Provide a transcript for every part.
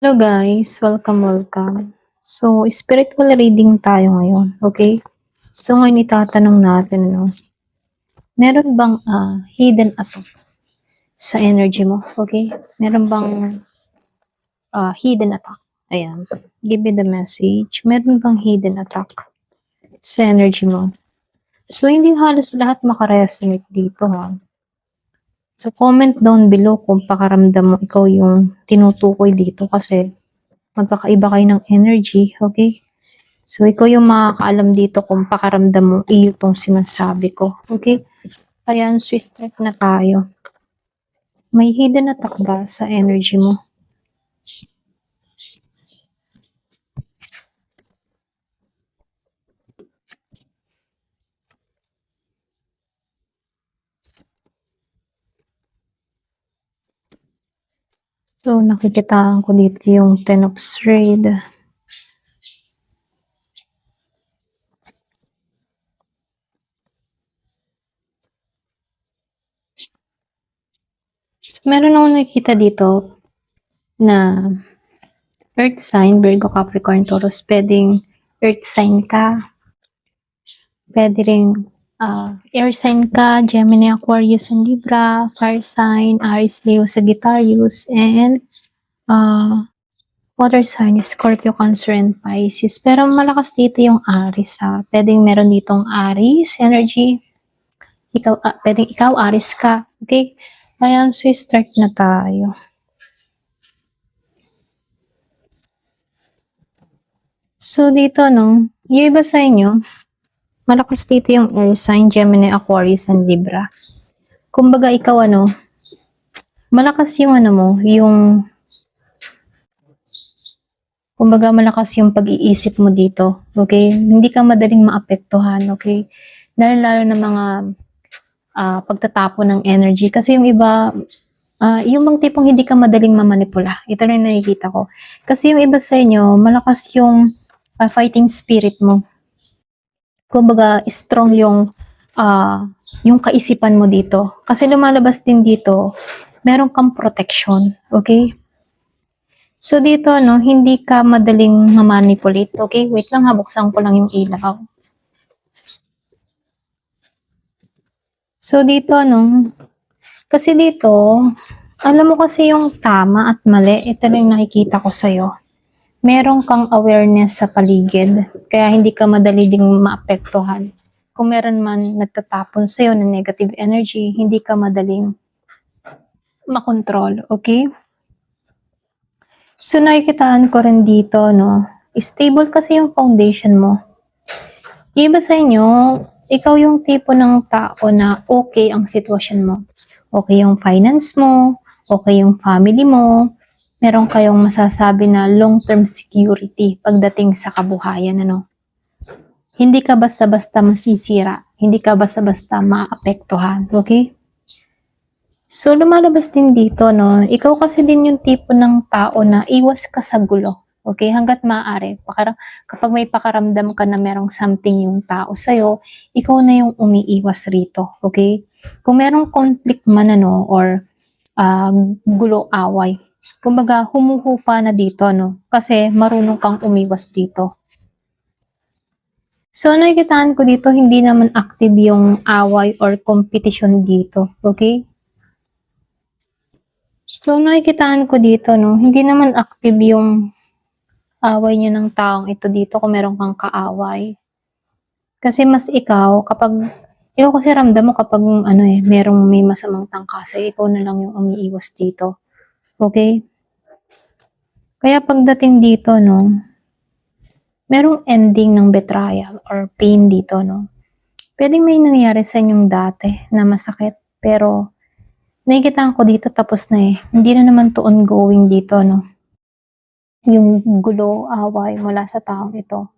Hello guys, welcome. So, spiritual reading tayo ngayon, okay? So, ngayon itatanong natin, meron bang hidden attack sa energy mo, okay? Meron bang hidden attack? Ayan, give me the message. Meron bang hidden attack sa energy mo? So, hindi halos lahat makaresonate dito, ha? So, comment down below kung pakaramdam mo ikaw yung tinutukoy dito kasi magkakaiba kayo ng energy, okay? So, ikaw yung makakaalam dito kung pakaramdam mo iyo tong sinasabi ko. Okay? Ayan, so start na tayo. May hidden attack ba sa energy mo? So, nakikitaan ko dito yung Ten of Spades. So, meron akong nakikita dito na Earth sign, Virgo, Capricorn, Taurus. Pwedeng Earth sign ka. Pwede rin air sign ka, Gemini, Aquarius, and Libra. Fire sign, Aries, Leo, Sagittarius, and water sign is Scorpio, Cancer, and Pisces. Pero malakas dito yung Aries, ha. Pwedeng meron ditong Aries energy. Pwedeng ikaw, Aries ka. Okay? Ayan, so start na tayo. So dito, yung iba sa inyo, malakas dito yung air sign, Gemini, Aquarius, and Libra. Kumbaga ikaw, malakas yung mo, kumbaga malakas yung pag-iisip mo dito, okay? Hindi ka madaling maapektuhan, okay? Lalo na mga pagtatapon ng energy. Kasi yung iba, yung mga tipong hindi ka madaling mamanipula. Ito na yung nakikita ko. Kasi yung iba sa inyo, malakas yung fighting spirit mo. Kumbaga, strong yung kaisipan mo dito. Kasi lumalabas din dito, meron kang protection, okay? So dito, hindi ka madaling ma-manipulate. Okay, wait lang ha, buksan ko lang yung ilaw. So dito, kasi dito, alam mo kasi yung tama at mali, ito na yung nakikita ko sa'yo. Meron kang awareness sa paligid, kaya hindi ka madali ding maapektuhan. Kung meron man nagtatapon sa'yo ng negative energy, hindi ka madaling makontrol, okay? So nakikitaan ko rin dito, stable kasi yung foundation mo. Iba sa inyo, ikaw yung tipo ng tao na okay ang sitwasyon mo. Okay yung finance mo, okay yung family mo, meron kayong masasabi na long-term security pagdating sa kabuhayan, Hindi ka basta-basta masisira, hindi ka basta-basta maapektuhan, okay? So, lumalabas din dito, ikaw kasi din yung tipo ng tao na iwas ka sa gulo. Okay? Hanggat maaari. Kapag may pakaramdam ka na merong something yung tao sa'yo, ikaw na yung umiiwas rito. Okay? Kung merong conflict man, or gulo, away, kumbaga, humuhupa na dito, Kasi marunong kang umiwas dito. So, nakikitaan ko dito, hindi naman active yung away or competition dito. Okay? So, nakikitaan ko dito, hindi naman active yung away niyo ng taong ito dito kung meron kang kaaway. Kasi mas ikaw kasi ramdam mo kapag, merong may masamang tangkasa, ikaw na lang yung umiiwas dito. Okay? Kaya pagdating dito, merong ending ng betrayal or pain dito, Pwedeng may nangyari sa inyong dati na masakit, pero nakikitaan ko dito tapos na eh. Hindi na naman to ongoing dito, yung gulo, away mula sa taong ito.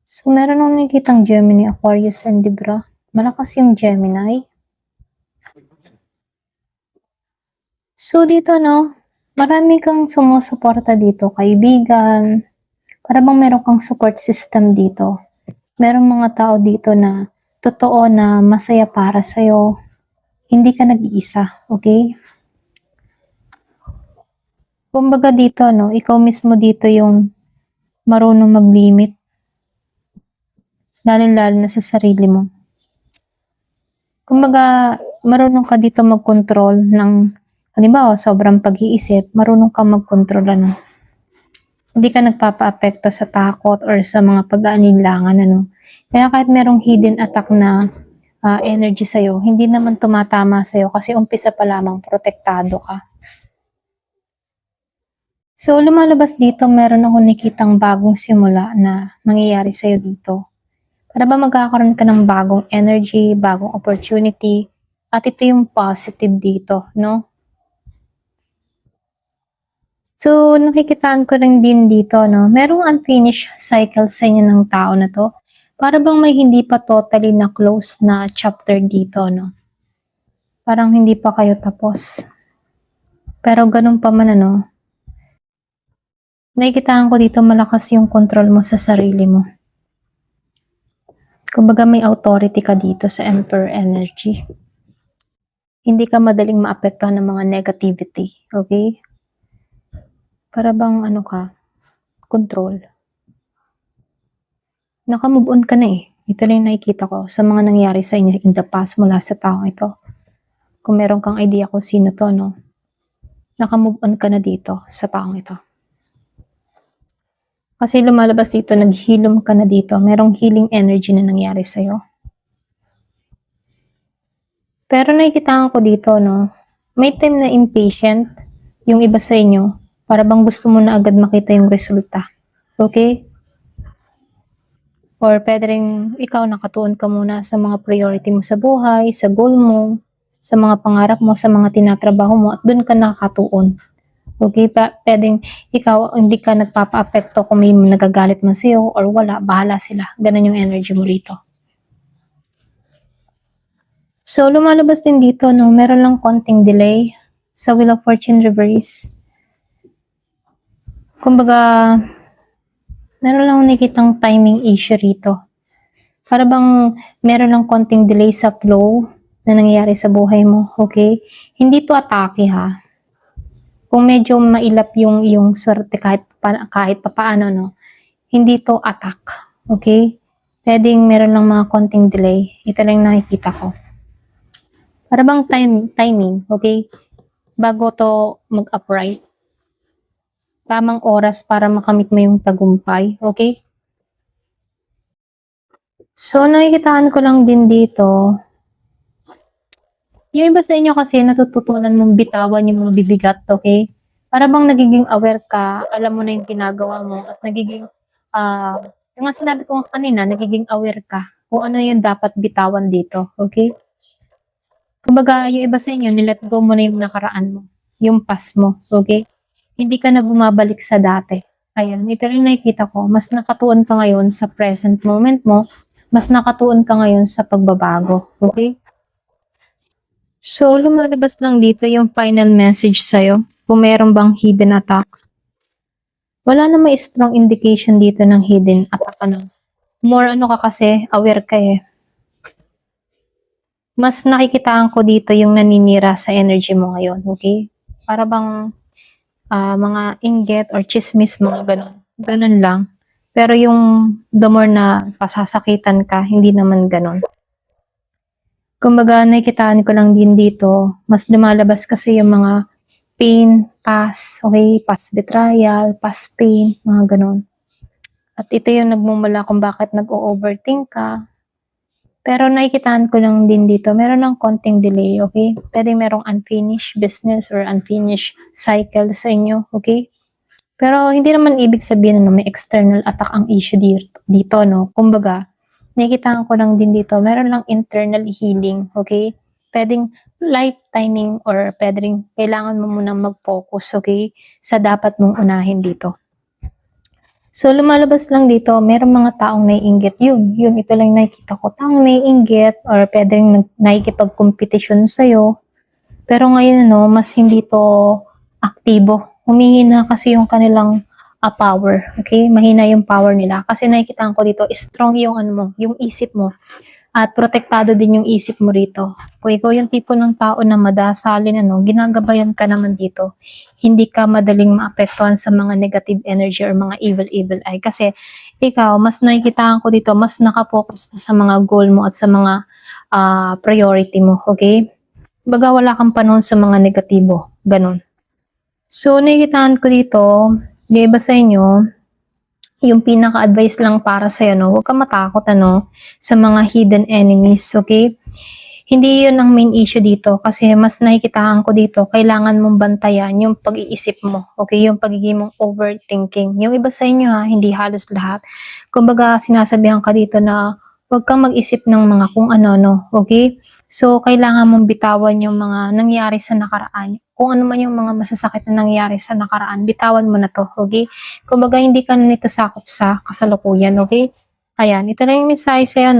So, meron akong nakikitang Gemini, Aquarius, and Libra. Malakas yung Gemini. So, dito, marami kang sumusuporta dito, kaibigan. Para bang meron kang support system dito. Merong mga tao dito na totoo na masaya para sa'yo. Hindi ka nag-iisa, okay? Kumbaga dito, no, ikaw mismo dito yung marunong mag-limit, lalo-lalo na sa sarili mo. Kumbaga, marunong ka dito mag-control ng, halimbawa, sobrang pag-iisip, marunong ka mag-control, ano. Hindi ka nagpapa-apekto sa takot or sa mga pag-aalinlangan, ano. Kaya kahit merong hidden attack na energy sa'yo, hindi naman tumatama sa'yo kasi umpisa pa lamang protektado ka. So, lumalabas dito, meron ako nakitang bagong simula na mangyayari sa'yo dito. Para ba magkakaroon ka ng bagong energy, bagong opportunity, at ito yung positive dito, no? So, nakikitaan ko rin din dito, no? Merong unfinished cycle sa inyo ng tao na to. Para bang may hindi pa totally na close na chapter dito, no? Parang hindi pa kayo tapos. Pero ganun pa man, ano? Nakikitaan ko dito malakas yung control mo sa sarili mo. Kumbaga may authority ka dito sa Emperor energy. Hindi ka madaling maapektuhan ng mga negativity, okay? Para bang ano ka, control. Naka-move on ka na eh. Ito lang yung nakikita ko sa mga nangyari sa inyo in the past mula sa taong ito. Kung meron kang idea kung sino to, no? Naka-move on ka na dito sa taong ito. Kasi lumalabas dito, naghilom ka na dito. Merong healing energy na nangyari sa'yo. Pero nakikita ko dito, no? May time na impatient yung iba sa inyo. Para bang gusto mo na agad makita yung resulta. Okay? Or pwede rin ikaw nakatuon ka muna sa mga priority mo sa buhay, sa goal mo, sa mga pangarap mo, sa mga tinatrabaho mo, at doon ka nakakatuon. Okay, pwedeng ikaw hindi ka nagpapa-apekto kung may nagagalit man sa'yo or wala, bahala sila. Ganun yung energy mo rito. So, lumalabas din dito, no, meron lang konting delay sa Wheel of Fortune reverse. Kumbaga, meron lang nakikitang timing issue rito. Para bang meron lang konting delay sa flow na nangyayari sa buhay mo, okay? Hindi to atake, ha? Kung medyo mailap yung iyong swerte kahit papaano, no? Hindi to attack, okay? Pwedeng meron lang mga konting delay. Ito lang nakikita ko. Para bang timing, okay? Bago to mag-upright. Tamang oras para makamit mo yung tagumpay, okay? So, nakikitaan ko lang din dito. Yung iba sa inyo kasi natututunan mong bitawan yung mga bibigat, okay? Para bang nagiging aware ka, alam mo na yung ginagawa mo, at nagiging, yung nga sinabi ko kanina, nagiging aware ka kung ano yung dapat bitawan dito, okay? Kumbaga, yung iba sa inyo, nilet go mo na yung nakaraan mo, yung past mo, okay? Hindi ka na bumabalik sa dati. Ayan, ito rin nakikita ko, mas nakatuon ka ngayon sa present moment mo, mas nakatuon ka ngayon sa pagbabago, okay? So, lumalabas lang dito yung final message sa'yo. Kung meron bang hidden attack. Wala na may strong indication dito ng hidden attack. Ano. More ano ka kasi, aware ka eh. Mas nakikitaan ko dito yung naninira sa energy mo ngayon, okay? Para bang mga inggit or chismis, mga ganun. Ganun lang. Pero yung the more na pasasakitan ka, hindi naman ganun. Kumbaga, nakikitaan ko lang din dito, mas lumalabas kasi yung mga pain, past, okay, past betrayal, past pain, mga ganun. At ito yung nagmumula kung bakit nag-o-overthink ka. Pero nakikitaan ko lang din dito, meron ng konting delay, okay? Pwede merong unfinished business or unfinished cycle sa inyo, okay? Pero hindi naman ibig sabihin na may external attack ang issue dito, no? Kumbaga, nakikitaan ko lang din dito, meron lang internal healing, okay? Pwedeng life timing or pwedeng kailangan mo munang mag-focus, okay? Sa dapat mong unahin dito. So, lumalabas lang dito, meron mga taong naiinggit. Yun, ito lang nakikita ko. Taong naiinggit or pwedeng nakikipag-competition sa'yo. Pero ngayon, no, mas hindi to aktibo. Humihina kasi yung kanilang power. Okay? Mahina yung power nila. Kasi nakikita ko dito, strong yung ano mo, yung isip mo. At protektado din yung isip mo rito. Kung ikaw yung tipo ng tao na madasalin, ginagabayan ka naman dito. Hindi ka madaling maapektuhan sa mga negative energy or mga evil eye. Kasi ikaw, mas nakikitaan ko dito, mas nakapokus ka sa mga goal mo at sa mga priority mo. Okay? Baga wala kang panahon sa mga negatibo. Ganon. So, nakikitaan ko dito, yung iba sa inyo, yung pinaka-advice lang para sa'yo, huwag kang matakot, sa mga hidden enemies, okay? Hindi yun ang main issue dito kasi mas nakikitaan ko dito, kailangan mong bantayan yung pag-iisip mo, okay? Yung pagiging mong overthinking. Yung iba sa inyo hindi halos lahat. Kumbaga, sinasabihan ka dito na huwag kang mag-isip ng mga kung ano, okay? So, kailangan mong bitawan yung mga nangyari sa nakaraan. Kung ano man yung mga masasakit na nangyari sa nakaraan, bitawan mo na to, okay? Kumbaga, hindi ka na nito sakop sa kasalukuyan, okay? Ayan, ito na yung mensahe sa'yo,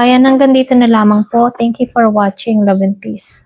Ayan, hanggang dito na lamang po. Thank you for watching. Love and peace.